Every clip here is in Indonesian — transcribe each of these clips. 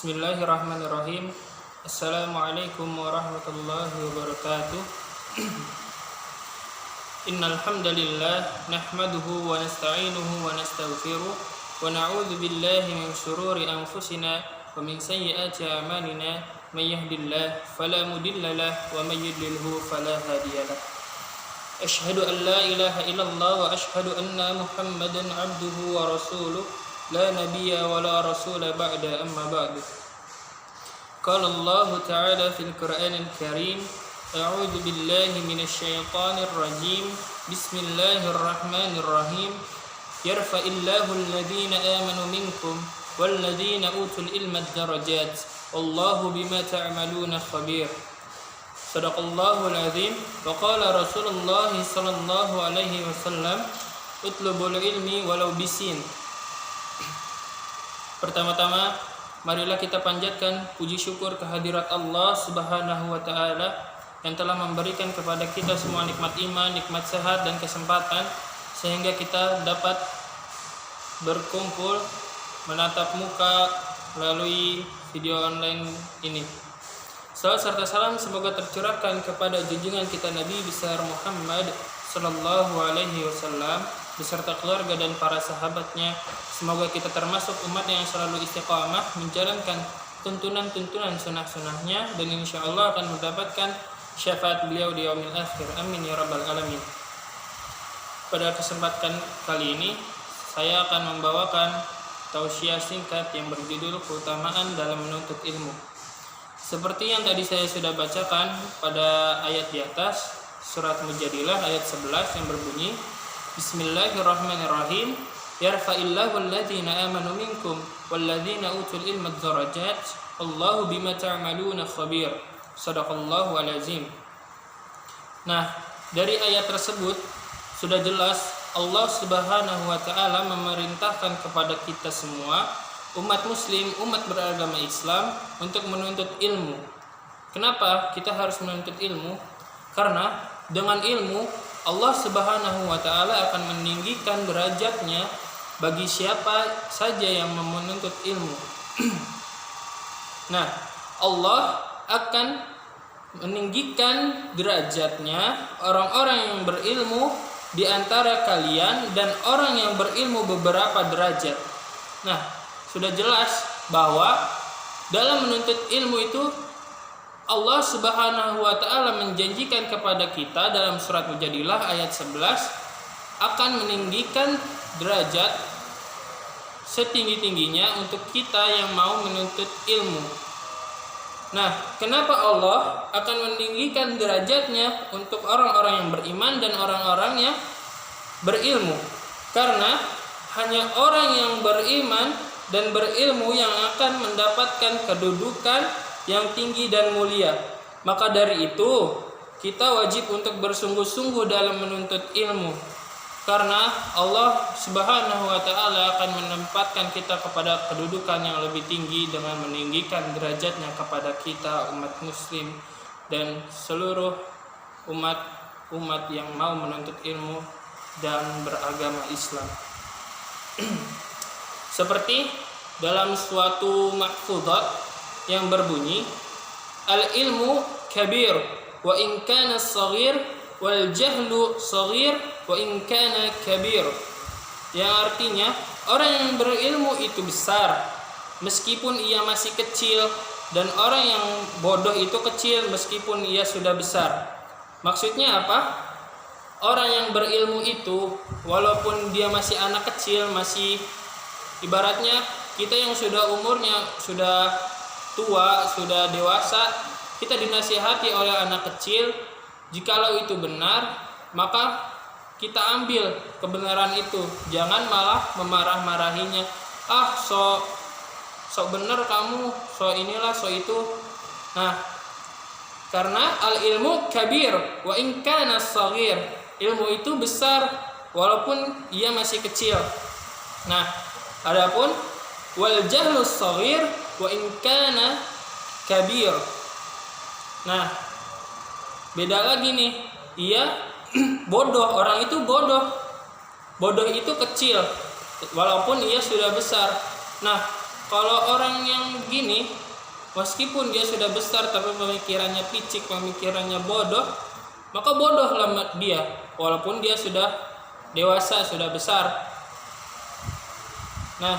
Bismillahirrahmanirrahim. Assalamualaikum warahmatullahi wabarakatuh. Innal hamdalillah nahmaduhu wa nasta'inuhu wa nastaghfiruh wa na'udzu billahi min shururi anfusina wa min sayyiati a'malina. May yahdihillahu fala mudilla lahu wa may yudlilhu fala hadiyalah. Asyhadu an la ilaha illallah wa asyhadu anna Muhammadan 'abduhu wa rasuluh. La nabiyya wa la rasula ba'da amma ba'du. Qala Allah ta'ala fil Qur'anil Karim, a'udzu billahi minasy syaithanir rajim. Bismillahirrahmanirrahim. Yarfa'illahu alladhina amanu minkum walladhina utul ilma darajat. Wallahu bima ta'maluna khabir. Shadaqallahul azim. Wa qala Rasulullah sallallahu alaihi wasallam, utlubul ilmi walau bisin. Pertama-tama, marilah kita panjatkan puji syukur kehadirat Allah Subhanahu wa Ta'ala yang telah memberikan kepada kita semua nikmat iman, nikmat sehat, dan kesempatan sehingga kita dapat berkumpul menatap muka melalui video online ini. Salawat serta salam semoga tercurahkan kepada junjungan kita Nabi besar Muhammad sallallahu alaihi wasallam beserta keluarga dan para sahabatnya. Semoga kita termasuk umat yang selalu istiqamah menjalankan tuntunan-tuntunan sunnah-sunnahnya, dan insya Allah akan mendapatkan syafaat beliau di yaumil akhir. Amin ya rabbal alamin. Pada kesempatan kali ini saya akan membawakan tausiah singkat yang berjudul keutamaan dalam menuntut ilmu. Seperti yang tadi saya sudah bacakan pada ayat di atas, surat Mujadilah ayat 11 yang berbunyi, Bismillahirrahmanirrahim. Yarfa'illahu alladhina amanu minkum walladhina utul ilma darajat. Allahu bima ta'maluna khabir. Shadaqallahul azim. Nah, dari ayat tersebut sudah jelas Allah Subhanahu wa Ta'ala memerintahkan kepada kita semua umat muslim, umat beragama Islam untuk menuntut ilmu. Kenapa kita harus menuntut ilmu? Karena dengan ilmu Allah Subhanahu wa Ta'ala akan meninggikan derajatnya bagi siapa saja yang menuntut ilmu. Nah, Allah akan meninggikan derajatnya orang-orang yang berilmu di antara kalian dan orang yang berilmu beberapa derajat. Nah, sudah jelas bahwa dalam menuntut ilmu itu Allah Subhanahu wa Ta'ala menjanjikan kepada kita dalam surat Mujadilah ayat 11 akan meninggikan derajat setinggi-tingginya untuk kita yang mau menuntut ilmu. Nah, kenapa Allah akan meninggikan derajatnya untuk orang-orang yang beriman dan orang-orang yang berilmu? Karena hanya orang yang beriman dan berilmu yang akan mendapatkan kedudukan yang tinggi dan mulia. Maka dari itu kita wajib untuk bersungguh-sungguh dalam menuntut ilmu, karena Allah Subhanahu wa Ta'ala akan menempatkan kita kepada kedudukan yang lebih tinggi dengan meninggikan derajatnya kepada kita umat muslim dan seluruh umat yang mau menuntut ilmu dan beragama Islam. Seperti dalam suatu mahfudzat yang berbunyi, al-ilmu kabir wa in kana shaghir wal jahlu shaghir wa in kana kabir. Yang artinya orang yang berilmu itu besar meskipun ia masih kecil, dan orang yang bodoh itu kecil meskipun ia sudah besar. Maksudnya apa? Orang yang berilmu itu walaupun dia masih anak kecil, masih ibaratnya kita yang sudah umurnya sudah tua, sudah dewasa, kita dinasihati oleh anak kecil, jikalau itu benar, maka kita ambil kebenaran itu, jangan malah memarah-marahinya. So benar kamu, so inilah, so itu. Nah, karena al-ilmu kabir wa in kana shaghir, ilmu itu besar walaupun ia masih kecil. Nah, adapun wal jahlu shaghir wa in kana kabir. Nah, beda lagi nih. Ia bodoh, orang itu bodoh. Bodoh itu kecil walaupun ia sudah besar. Nah, kalau orang yang gini, meskipun dia sudah besar tapi pemikirannya picik, pemikirannya bodoh, maka bodohlah dia walaupun dia sudah dewasa, sudah besar. Nah,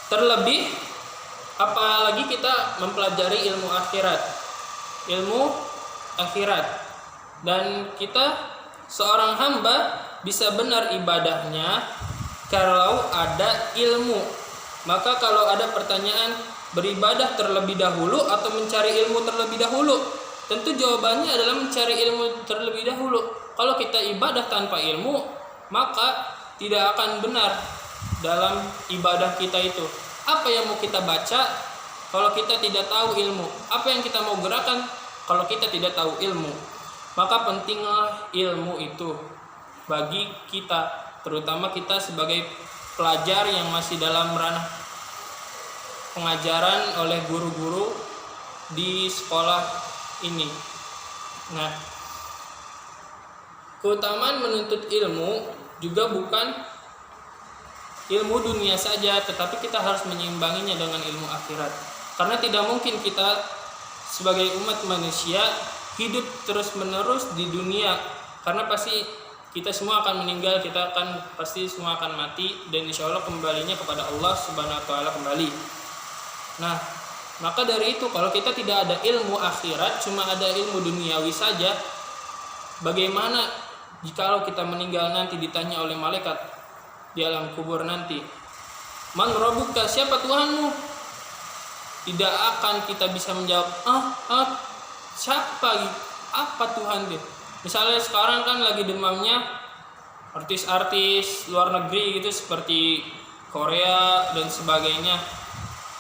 terlebih apalagi kita mempelajari ilmu akhirat. Dan kita seorang hamba bisa benar ibadahnya kalau ada ilmu. Maka kalau ada pertanyaan, beribadah terlebih dahulu atau mencari ilmu terlebih dahulu? Tentu jawabannya adalah mencari ilmu terlebih dahulu. Kalau kita ibadah tanpa ilmu, maka tidak akan benar dalam ibadah kita itu. Apa yang mau kita baca kalau kita tidak tahu ilmu? Apa yang kita mau gerakan kalau kita tidak tahu ilmu? Maka pentinglah ilmu itu bagi kita, terutama kita sebagai pelajar yang masih dalam ranah pengajaran oleh guru-guru di sekolah ini. Nah, keutamaan menuntut ilmu juga bukan ilmu dunia saja, tetapi kita harus menyeimbanginya dengan ilmu akhirat. Karena tidak mungkin kita sebagai umat manusia hidup terus-menerus di dunia, karena pasti kita semua akan meninggal, kita akan pasti semua akan mati, dan insya Allah kembalinya kepada Allah Subhanahu Wa Taala kembali. Nah, maka dari itu kalau kita tidak ada ilmu akhirat, cuma ada ilmu duniawi saja, bagaimana jikalau kita meninggal nanti ditanya oleh malaikat di alam kubur nanti, man rabbuka, siapa Tuhanmu? Tidak akan kita bisa menjawab, siapa, apa Tuhan dia? Misalnya sekarang kan lagi demamnya artis-artis luar negeri gitu, seperti Korea dan sebagainya.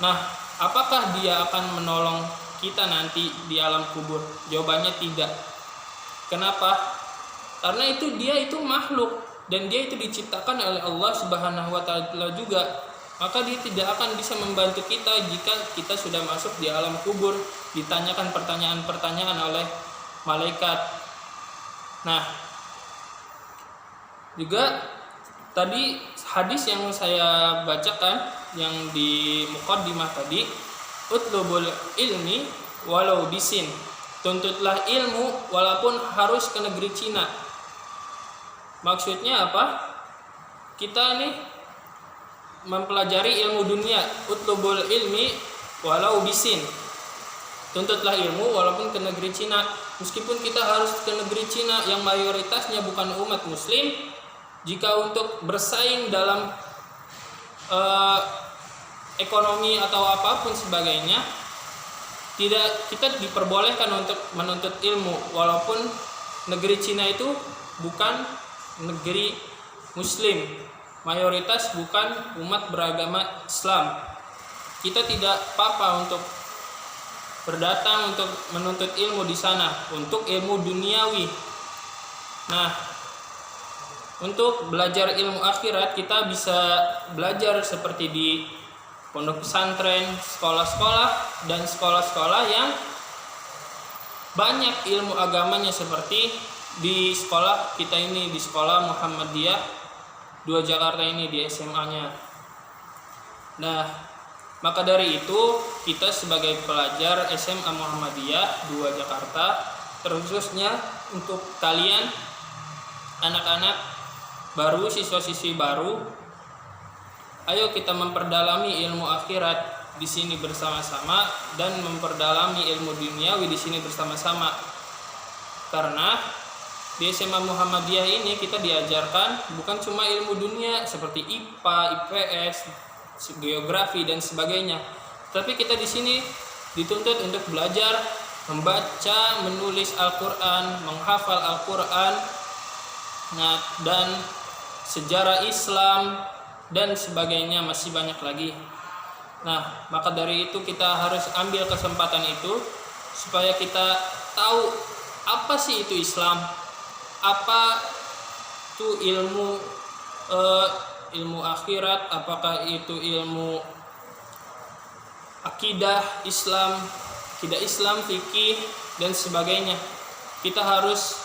Nah, apakah dia akan menolong kita nanti di alam kubur? Jawabannya tidak. Kenapa? Karena dia itu makhluk, dan dia itu diciptakan oleh Allah Subhanahu Wa Taala juga. Maka dia tidak akan bisa membantu kita jika kita sudah masuk di alam kubur, ditanyakan pertanyaan-pertanyaan oleh malaikat. Nah, juga tadi hadis yang saya bacakan yang di muqaddimah tadi, utlubul ilmi walau bisin, tuntutlah ilmu walaupun harus ke negeri Cina. Maksudnya apa? Kita nih mempelajari ilmu dunia, utlubul ilmi walau bisin, tuntutlah ilmu walaupun ke negeri Cina. Meskipun kita harus ke negeri Cina yang mayoritasnya bukan umat muslim, jika untuk bersaing dalam ekonomi atau apapun sebagainya, kita diperbolehkan untuk menuntut ilmu walaupun negeri Cina itu bukan negeri muslim, mayoritas bukan umat beragama Islam. Kita tidak apa-apa untuk berdatang untuk menuntut ilmu di sana, untuk ilmu duniawi. Nah, untuk belajar ilmu akhirat kita bisa belajar seperti di pondok pesantren, sekolah-sekolah, dan sekolah-sekolah yang banyak ilmu agamanya, seperti di sekolah kita ini, di sekolah Muhammadiyah 2 Jakarta ini, di SMA-nya. Nah, maka dari itu kita sebagai pelajar SMA Muhammadiyah 2 Jakarta, terkhususnya untuk kalian anak-anak baru, siswa-siswi baru, ayo kita memperdalami ilmu akhirat di sini bersama-sama dan memperdalami ilmu duniawi di sini bersama-sama. Karena di SMA Muhammadiyah ini kita diajarkan bukan cuma ilmu dunia seperti IPA, IPS, geografi dan sebagainya, tapi kita di sini dituntut untuk belajar membaca, menulis Al-Qur'an, menghafal Al-Qur'an, nah, dan sejarah Islam dan sebagainya, masih banyak lagi. Nah, maka dari itu kita harus ambil kesempatan itu supaya kita tahu apa sih itu Islam, apa itu ilmu akhirat, apakah itu ilmu akidah Islam, fikih dan sebagainya. Kita harus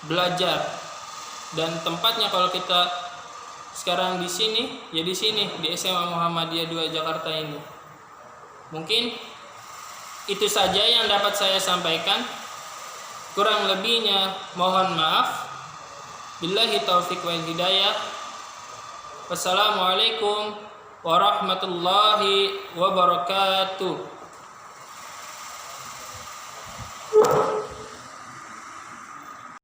belajar, dan tempatnya kalau kita sekarang di sini, ya di sini di SMA Muhammadiyah 2 Jakarta ini. Mungkin itu saja yang dapat saya sampaikan. Kurang lebihnya mohon maaf. Billahi taufiq wal hidayah. Wassalamualaikum warahmatullahi wabarakatuh.